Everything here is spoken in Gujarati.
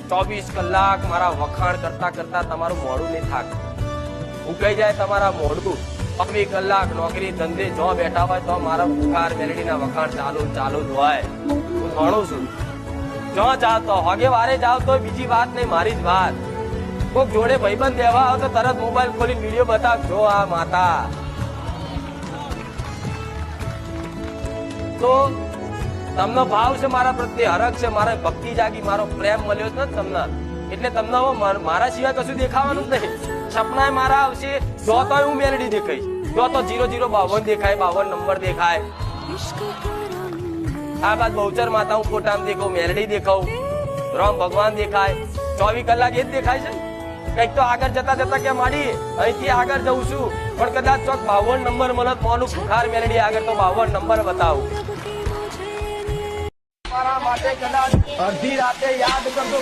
24 કલાક મારા વખાણ કરતા કરતા તમારું મોડું નહીં થાક, ઉકાઈ જાય તમારા મોઢું. 24 કલાક નોકરી ધંધે જો બેઠા હોય તો મારા પુકાર મેલેડીના વખાણ ચાલુ ચાલુ જ હોય. હું ભણું છું, જો ચાલતો હોગે વારે જાવ તો બીજી વાત નહીં, મારી જ વાત. કોક જોડે ભાઈબંધ દેવા આવ તો તરત મોબાઈલ ખોલીને વિડીયો બતાવ, જો આ માતા. તો તમને ભાવ છે મારા પ્રત્યે, હરખ છે, મારે ભક્તિ જાગી, મારો પ્રેમ મળ્યો છે ને તમને, એટલે તમને મારા સિવાય કશું દેખાવાનું જ નહીં. સપના મારા આવશે, જો તો હું મેલડી દેખાઈશ, જો તો 0052 દેખાય, 52 નંબર દેખાય. આ બાદ બહુચર માતા હું ફોટામાં દેખાઉં, મેલડી દેખાઉં, રામ ભગવાન દેખાય. 24 કલાક એ જ દેખાય છે. કઈક તો આગળ જતા જતા કે માડી અહીંથી આગળ જઉં છું, પણ કદાચ ચોક 52 નંબર મળે મોનું ફુખાર મેલડી આગળ તો 52 નંબર બતાવું. મારા માટે કદાચ અડધી રાતે યાદ કરતો